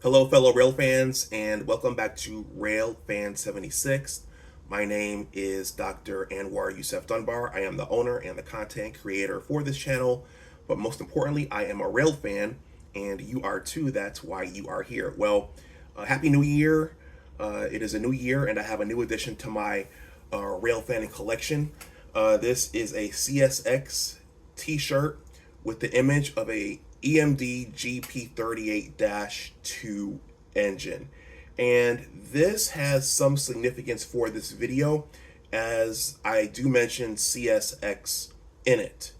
Hello, fellow rail fans, and welcome back to Rail Fan 76. My name is Dr. Anwar Youssef Dunbar. I am the owner and the content creator for this channel, but most importantly, I am a rail fan, and you are too. That's why you are here. Well, Happy New Year. It is a new year, and I have a new addition to my rail fanning collection. This is a CSX t-shirt with the image of a EMD GP38-2 engine. And this has some significance for this video, as I do mention CSX in it.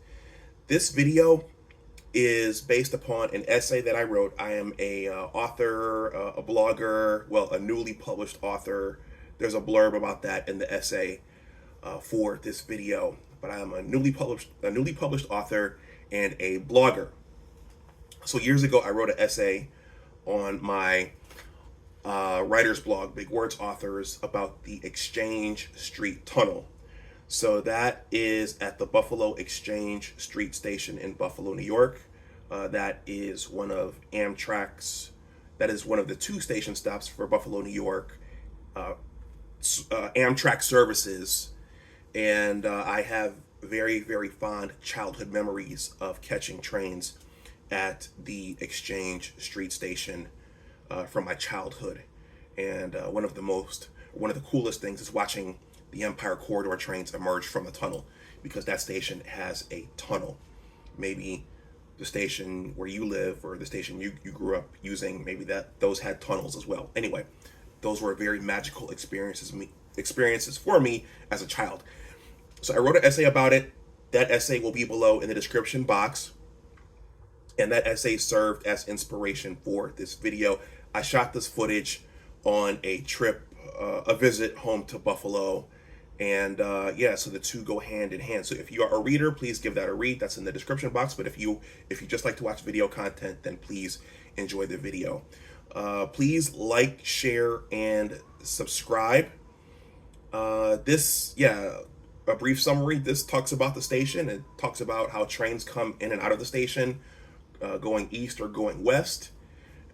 This video is based upon an essay that I wrote. I am a author, a blogger, well, a newly published author. There's a blurb about that in the essay for this video. But I am a newly published author and a blogger. So years ago, I wrote an essay on my writer's blog, Big Words Authors, about the Exchange Street Tunnel. So that is at the Buffalo Exchange Street Station in Buffalo, New York. That is one of Amtrak's, that is one of the two station stops for Buffalo, New York, Amtrak services. And I have very, very fond childhood memories of catching trains at the Exchange Street Station from my childhood. And one of the coolest things is watching the Empire Corridor trains emerge from the tunnel, because that station has a tunnel. Maybe the station where you live or the station you grew up using, maybe those had tunnels as well. Anyway, those were very magical experiences for me as a child. So I wrote an essay about it. That essay will be below in the description box. And that essay served as inspiration for this video. I shot this footage on a trip, a visit home to Buffalo. And yeah, so the two go hand in hand. So if you are a reader, please give that a read. That's in the description box. But if you just like to watch video content, then please enjoy the video. Please like, share, and subscribe. A brief summary. This talks about the station. It talks about how trains come in and out of the station, going east or going west.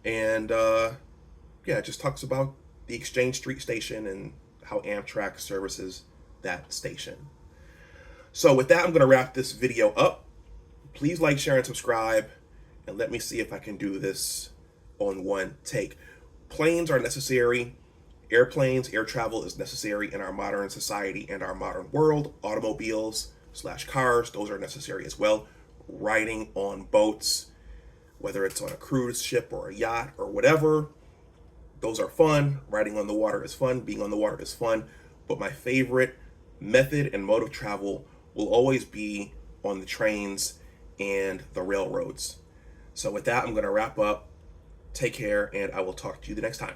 And it just talks about the Exchange Street Station and how Amtrak services that station. So with that, I'm going to wrap this video up. Please like, share, and subscribe, and let me see if I can do this on one take. Planes are necessary. Airplanes, air travel is necessary in our modern society and our modern world. Automobiles / cars, those are necessary as well. Riding on boats, whether it's on a cruise ship or a yacht or whatever, those are fun. Riding on the water is fun. Being on the water is fun. But my favorite method and mode of travel will always be on the trains and the railroads. So with that, I'm going to wrap up. Take care, and I will talk to you the next time.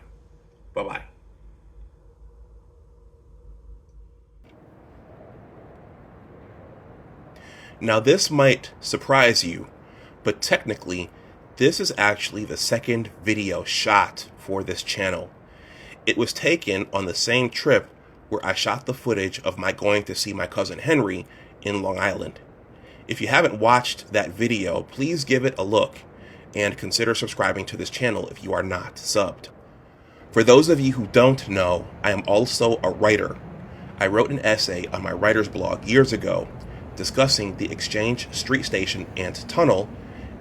Bye-bye. Now this might surprise you, but technically, this is actually the second video shot for this channel. It was taken on the same trip where I shot the footage of my going to see my cousin Henry in Long Island. If you haven't watched that video, please give it a look and consider subscribing to this channel if you are not subbed. For those of you who don't know, I am also a writer. I wrote an essay on my writer's blog years ago discussing the Exchange Street Station and tunnel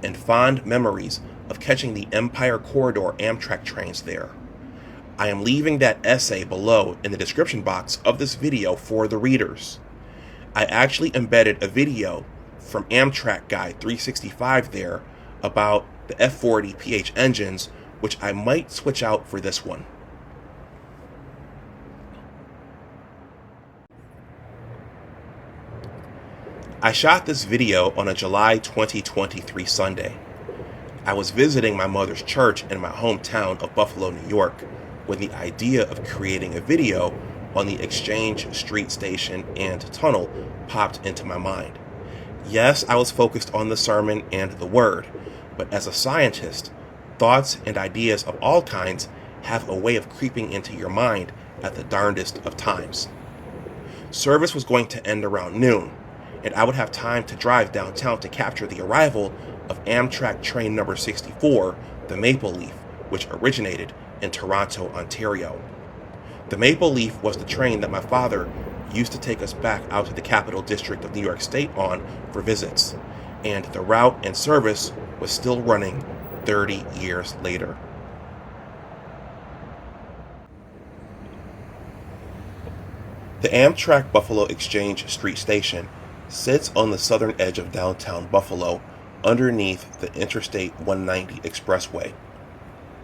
and fond memories of catching the Empire Corridor Amtrak trains there. I am leaving that essay below in the description box of this video for the readers. I actually embedded a video from Amtrak Guide 365 there about the F40 PH engines, which I might switch out for this one. I shot this video on a July 2023 Sunday. I was visiting my mother's church in my hometown of Buffalo, New York, when the idea of creating a video on the Exchange Street Station and tunnel popped into my mind. Yes, I was focused on the sermon and the word, but as a scientist, thoughts and ideas of all kinds have a way of creeping into your mind at the darndest of times. Service was going to end around noon, and I would have time to drive downtown to capture the arrival of Amtrak train number 64, the Maple Leaf, which originated in Toronto, Ontario. The Maple Leaf was the train that my father used to take us back out to the Capital District of New York State on for visits, and the route and service was still running 30 years later. The Amtrak Buffalo Exchange Street Station sits on the southern edge of downtown Buffalo underneath the Interstate 190 Expressway.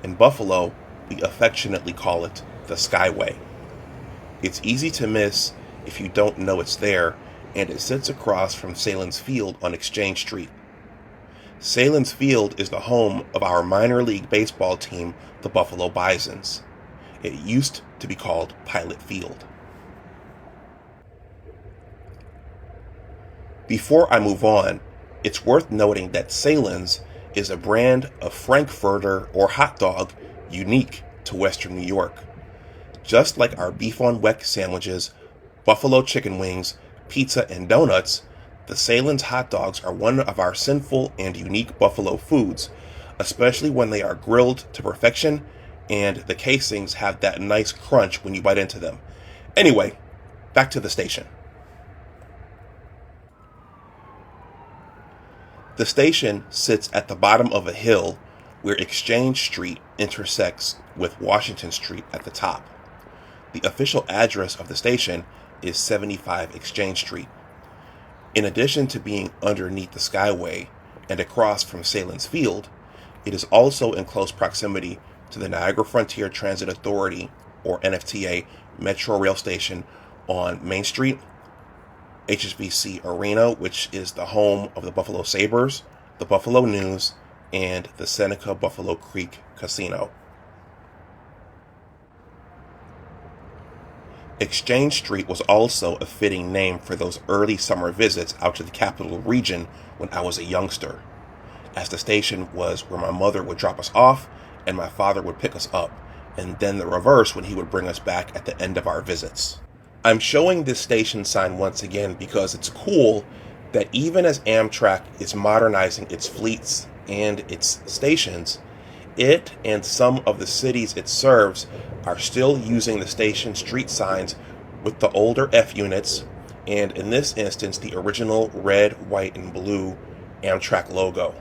In Buffalo, we affectionately call it the Skyway. It's easy to miss if you don't know it's there, and it sits across from Salen's Field on Exchange Street. Salen's Field is the home of our minor league baseball team, the Buffalo Bisons. It used to be called Pilot Field. Before I move on, it's worth noting that Salen's is a brand of Frankfurter or hot dog unique to Western New York. Just like our beef on weck sandwiches, buffalo chicken wings, pizza, and donuts, the Salen's hot dogs are one of our sinful and unique buffalo foods, especially when they are grilled to perfection and the casings have that nice crunch when you bite into them. Anyway, back to the station. The station sits at the bottom of a hill where Exchange Street intersects with Washington Street at the top. The official address of the station is 75 Exchange Street. In addition to being underneath the Skyway and across from Salen's Field, it is also in close proximity to the Niagara Frontier Transit Authority, or NFTA, Metro Rail Station on Main Street, HSBC Arena, which is the home of the Buffalo Sabres, the Buffalo News, and the Seneca Buffalo Creek Casino. Exchange Street was also a fitting name for those early summer visits out to the capital region when I was a youngster, as the station was where my mother would drop us off and my father would pick us up, and then the reverse when he would bring us back at the end of our visits. I'm showing this station sign once again because it's cool that even as Amtrak is modernizing its fleets and its stations, it and some of the cities it serves are still using the station street signs with the older F units, and in this instance the original red, white, and blue Amtrak logo.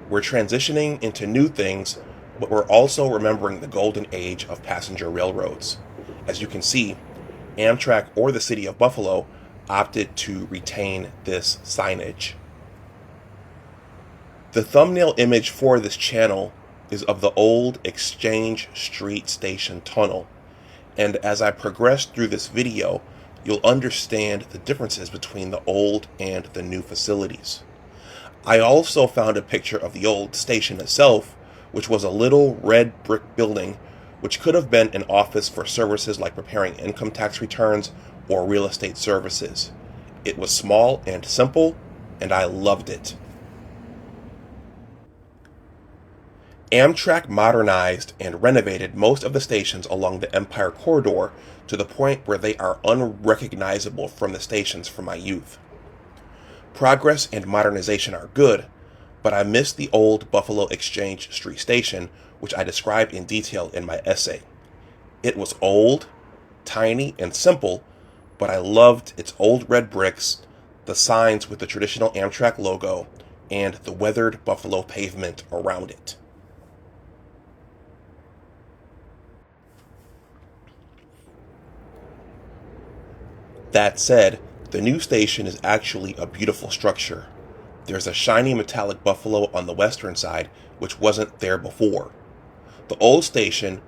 We're transitioning into new things, but we're also remembering the golden age of passenger railroads. As you can see, Amtrak or the city of Buffalo opted to retain this signage. The thumbnail image for this channel is of the old Exchange Street Station tunnel, and as I progress through this video, you'll understand the differences between the old and the new facilities. I also found a picture of the old station itself, which was a little red brick building which could have been an office for services like preparing income tax returns or real estate services. It was small and simple, and I loved it. Amtrak modernized and renovated most of the stations along the Empire Corridor to the point where they are unrecognizable from the stations from my youth. Progress and modernization are good, but I miss the old Buffalo Exchange Street Station, which I describe in detail in my essay. It was old, tiny, and simple, but I loved its old red bricks, the signs with the traditional Amtrak logo, and the weathered Buffalo pavement around it. That said, the new station is actually a beautiful structure. There's a shiny metallic buffalo on the western side, which wasn't there before. The old station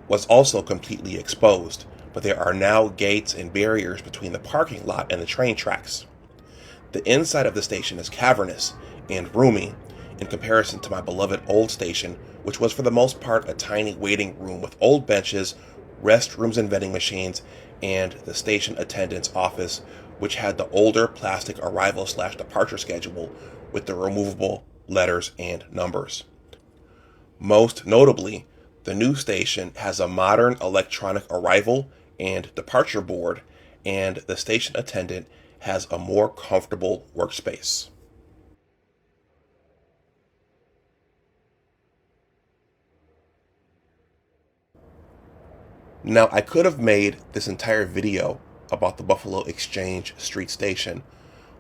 was also completely exposed, but there are now gates and barriers between the parking lot and the train tracks. The inside of the station is cavernous and roomy in comparison to my beloved old station, which was for the most part a tiny waiting room with old benches, restrooms and vending machines, and the station attendant's office, which had the older plastic arrival/departure schedule with the removable letters and numbers. Most notably, the new station has a modern electronic arrival and departure board, and the station attendant has a more comfortable workspace. Now, I could have made this entire video about the Buffalo Exchange Street Station,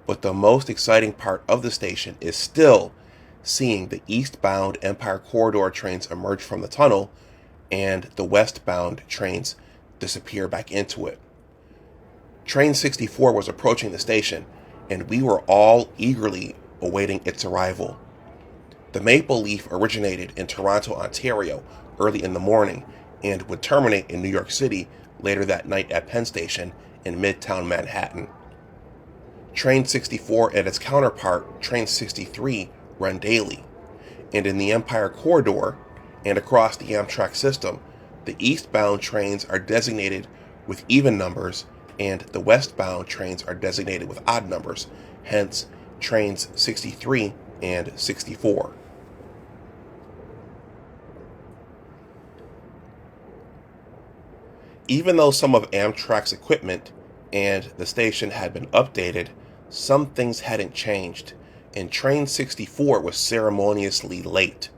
but the most exciting part of the station is still seeing the eastbound Empire Corridor trains emerge from the tunnel and the westbound trains disappear back into it. Train 64 was approaching the station, and we were all eagerly awaiting its arrival. The Maple Leaf originated in Toronto, Ontario early in the morning and would terminate in New York City later that night at Penn Station in Midtown Manhattan. Train 64 and its counterpart, Train 63, run daily, and in the Empire Corridor and across the Amtrak system, the eastbound trains are designated with even numbers and the westbound trains are designated with odd numbers, hence trains 63 and 64. Even though some of Amtrak's equipment and the station had been updated, some things hadn't changed, and Train 64 was ceremoniously late.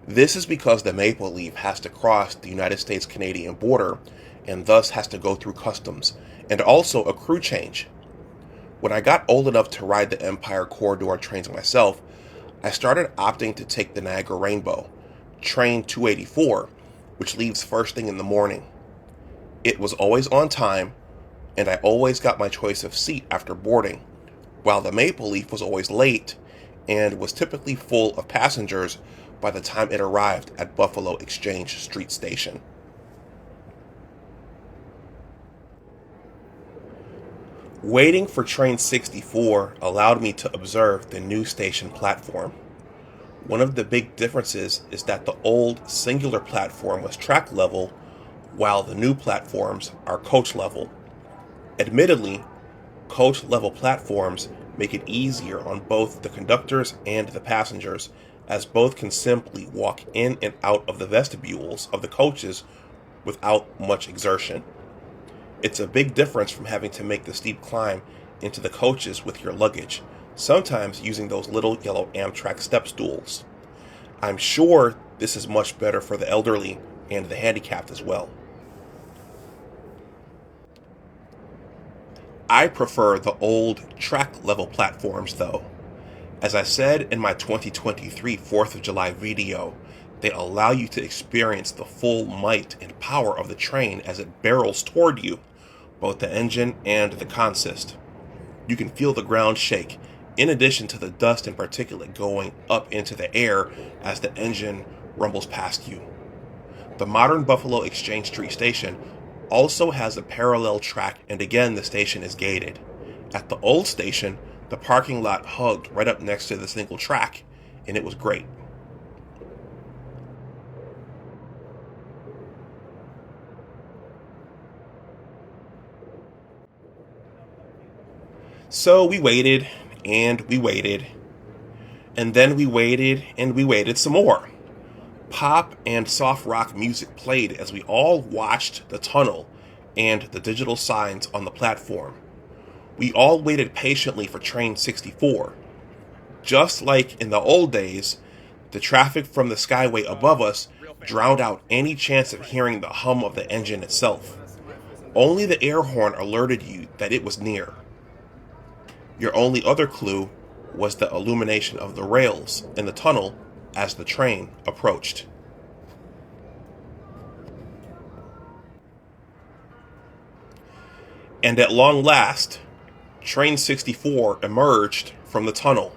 This is because the Maple Leaf has to cross the United States-Canadian border and thus has to go through customs, and also a crew change. When I got old enough to ride the Empire Corridor trains myself, I started opting to take the Niagara Rainbow, Train 284, which leaves first thing in the morning. It was always on time, and I always got my choice of seat after boarding, while the Maple Leaf was always late and was typically full of passengers by the time it arrived at Buffalo Exchange Street Station. Waiting for Train 64 allowed me to observe the new station platform. One of the big differences is that the old singular platform was track level, while the new platforms are coach level. Admittedly, coach level platforms make it easier on both the conductors and the passengers, as both can simply walk in and out of the vestibules of the coaches without much exertion. It's a big difference from having to make the steep climb into the coaches with your luggage, sometimes using those little yellow Amtrak step stools. I'm sure this is much better for the elderly and the handicapped as well. I prefer the old track level platforms though. As I said in my 2023 4th of July video, they allow you to experience the full might and power of the train as it barrels toward you, both the engine and the consist. You can feel the ground shake, in addition to the dust and particulate going up into the air as the engine rumbles past you. The modern Buffalo Exchange Street Station also has a parallel track, and again the station is gated. At the old station, the parking lot hugged right up next to the single track, and it was great. So we waited, and we waited, and then we waited, and we waited some more. Pop and soft rock music played as we all watched the tunnel and the digital signs on the platform. We all waited patiently for Train 64. Just like in the old days, the traffic from the skyway above us drowned out any chance of hearing the hum of the engine itself. Only the air horn alerted you that it was near. Your only other clue was the illumination of the rails in the tunnel as the train approached. And at long last, Train 64 emerged from the tunnel.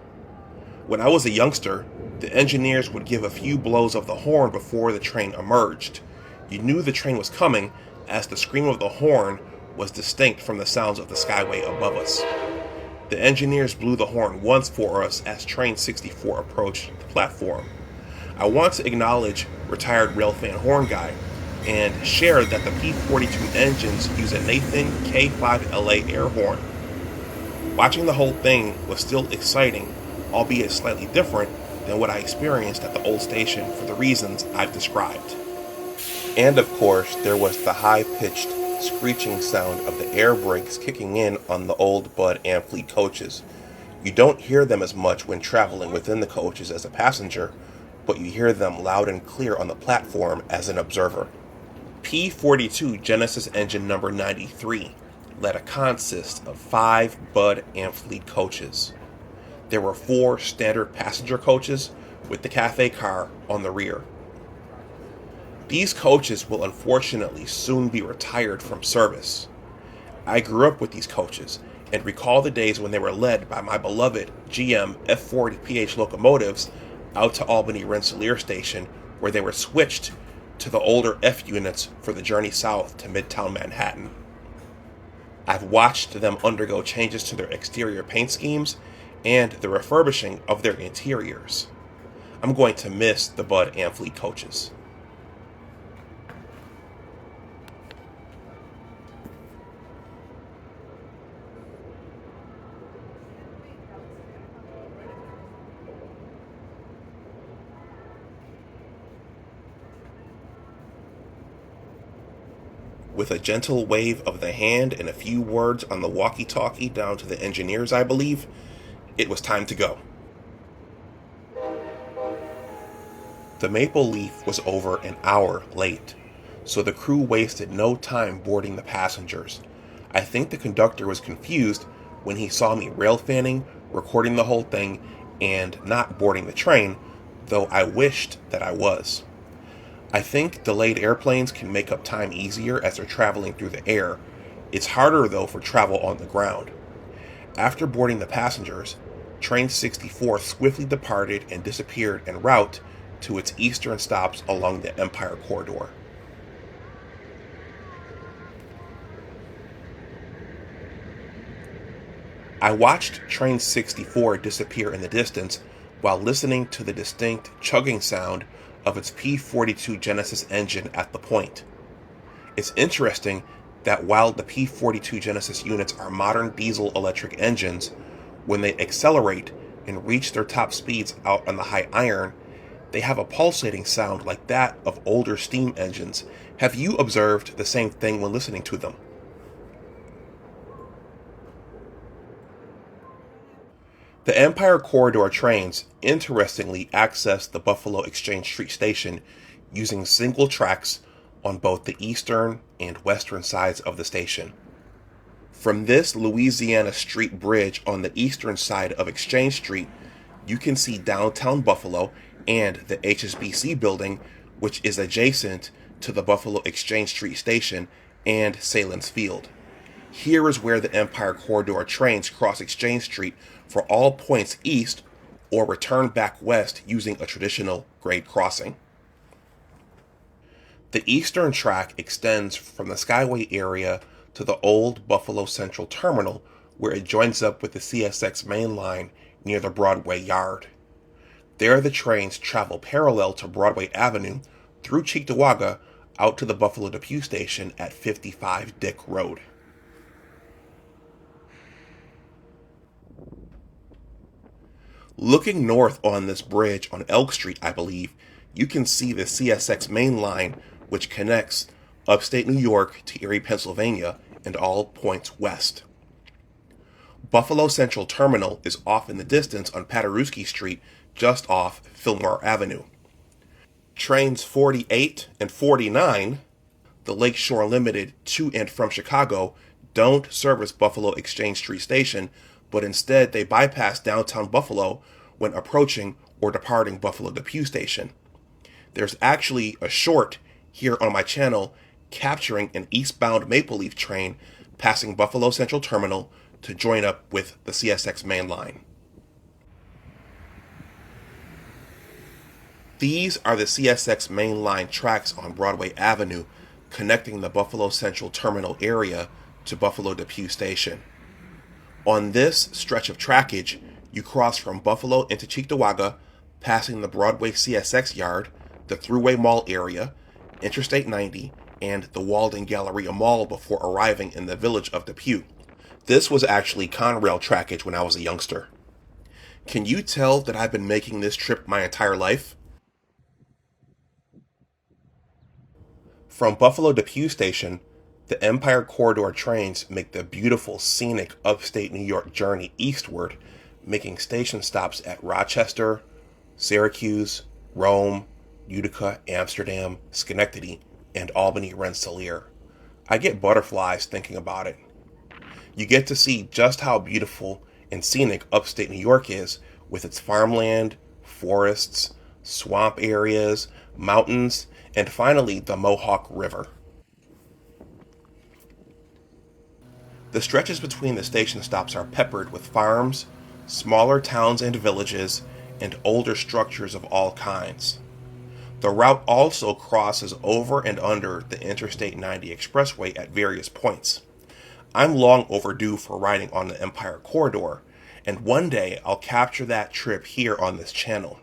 When I was a youngster, the engineers would give a few blows of the horn before the train emerged. You knew the train was coming, as the scream of the horn was distinct from the sounds of the skyway above us. The engineers blew the horn once for us as Train 64 approached the platform. I want to acknowledge retired railfan horn guy and share that the P-42 engines use a Nathan K5LA air horn. Watching the whole thing was still exciting, albeit slightly different than what I experienced at the old station for the reasons I've described. And of course, there was the high-pitched screeching sound of the air brakes kicking in on the old Bud Amfleet coaches. You don't hear them as much when traveling within the coaches as a passenger, but you hear them loud and clear on the platform as an observer. P-42 Genesis engine number 93 led a consist of 5 Bud Amfleet coaches. There were 4 standard passenger coaches with the cafe car on the rear. These coaches will unfortunately soon be retired from service. I grew up with these coaches and recall the days when they were led by my beloved GM F40PH locomotives out to Albany Rensselaer Station, where they were switched to the older F units for the journey south to Midtown Manhattan. I've watched them undergo changes to their exterior paint schemes and the refurbishing of their interiors. I'm going to miss the Bud Amfleet coaches. With a gentle wave of the hand and a few words on the walkie-talkie down to the engineers, I believe, it was time to go. The Maple Leaf was over an hour late, so the crew wasted no time boarding the passengers. I think the conductor was confused when he saw me rail fanning, recording the whole thing, and not boarding the train, though I wished that I was. I think delayed airplanes can make up time easier as they're traveling through the air. It's harder, though, for travel on the ground. After boarding the passengers, Train 64 swiftly departed and disappeared en route to its eastern stops along the Empire Corridor. I watched Train 64 disappear in the distance while listening to the distinct chugging sound of its P-42 Genesis engine at the point. It's interesting that while the P-42 Genesis units are modern diesel-electric engines, when they accelerate and reach their top speeds out on the high iron, they have a pulsating sound like that of older steam engines. Have you observed the same thing when listening to them? The Empire Corridor trains interestingly access the Buffalo Exchange Street station using single tracks on both the eastern and western sides of the station. From this Louisiana Street bridge on the eastern side of Exchange Street, you can see downtown Buffalo and the HSBC building, which is adjacent to the Buffalo Exchange Street station and Salins Field. Here is where the Empire Corridor trains cross Exchange Street for all points east or return back west using a traditional grade crossing. The eastern track extends from the Skyway area to the old Buffalo Central Terminal, where it joins up with the CSX main line near the Broadway Yard. There the trains travel parallel to Broadway Avenue through Cheektowaga out to the Buffalo Depew station at 55 Dick Road. Looking north on this bridge on Elk Street, I believe, you can see the CSX main line, which connects upstate New York to Erie, Pennsylvania, and all points west. Buffalo Central Terminal is off in the distance on Paderewski Street, just off Fillmore Avenue. Trains 48 and 49, the Lakeshore Limited to and from Chicago, don't service Buffalo Exchange Street Station, but instead they bypass downtown Buffalo when approaching or departing Buffalo Depew Station. There's actually a short here on my channel capturing an eastbound Maple Leaf train passing Buffalo Central Terminal to join up with the CSX main line. These are the CSX main line tracks on Broadway Avenue connecting the Buffalo Central Terminal area to Buffalo Depew Station. On this stretch of trackage, you cross from Buffalo into Cheektowaga, passing the Broadway CSX yard, the Thruway Mall area, Interstate 90, and the Walden Galleria Mall before arriving in the village of Depew. This was actually Conrail trackage when I was a youngster. Can you tell that I've been making this trip my entire life? From Buffalo Depew Station, the Empire Corridor trains make the beautiful, scenic upstate New York journey eastward, making station stops at Rochester, Syracuse, Rome, Utica, Amsterdam, Schenectady, and Albany Rensselaer. I get butterflies thinking about it. You get to see just how beautiful and scenic upstate New York is with its farmland, forests, swamp areas, mountains, and finally the Mohawk River. The stretches between the station stops are peppered with farms, smaller towns and villages, and older structures of all kinds. The route also crosses over and under the Interstate 90 Expressway at various points. I'm long overdue for riding on the Empire Corridor, and one day I'll capture that trip here on this channel.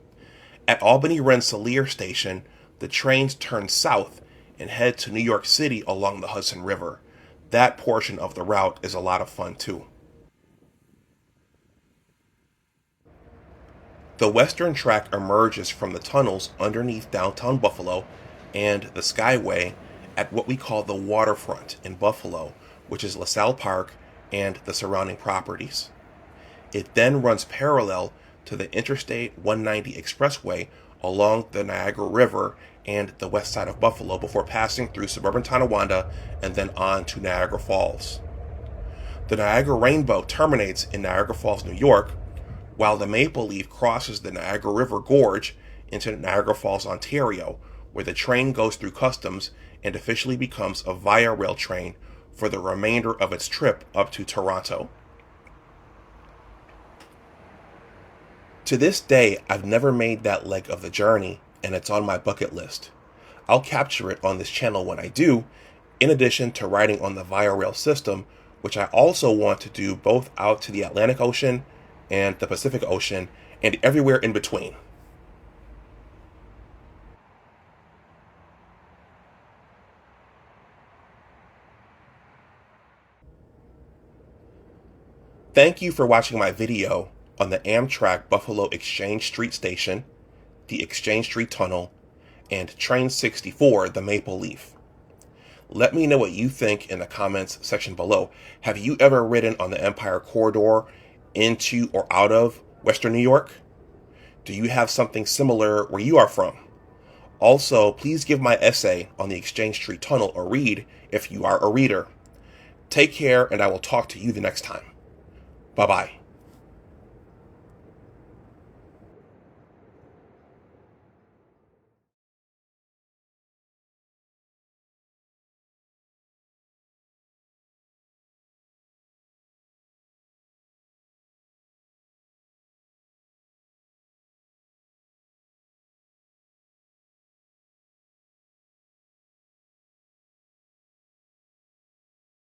At Albany Rensselaer Station, the trains turn south and head to New York City along the Hudson River. That portion of the route is a lot of fun too. The western track emerges from the tunnels underneath downtown Buffalo and the Skyway at what we call the waterfront in Buffalo, which is LaSalle Park and the surrounding properties. It then runs parallel to the Interstate 190 Expressway along the Niagara River and the west side of Buffalo before passing through suburban Tonawanda and then on to Niagara Falls. The Niagara Rainbow terminates in Niagara Falls, New York, while the Maple Leaf crosses the Niagara River Gorge into Niagara Falls, Ontario, where the train goes through customs and officially becomes a Via Rail train for the remainder of its trip up to Toronto. To this day, I've never made that leg of the journey, and it's on my bucket list. I'll capture it on this channel when I do, in addition to riding on the Via Rail system, which I also want to do both out to the Atlantic Ocean and the Pacific Ocean, and everywhere in between. Thank you for watching my video on the Amtrak Buffalo Exchange Street Station, the Exchange Street Tunnel, and Train 64, the Maple Leaf. Let me know what you think in the comments section below. Have you ever ridden on the Empire Corridor into or out of Western New York? Do you have something similar where you are from? Also, please give my essay on the Exchange Street Tunnel a read if you are a reader. Take care, and I will talk to you the next time. Bye-bye.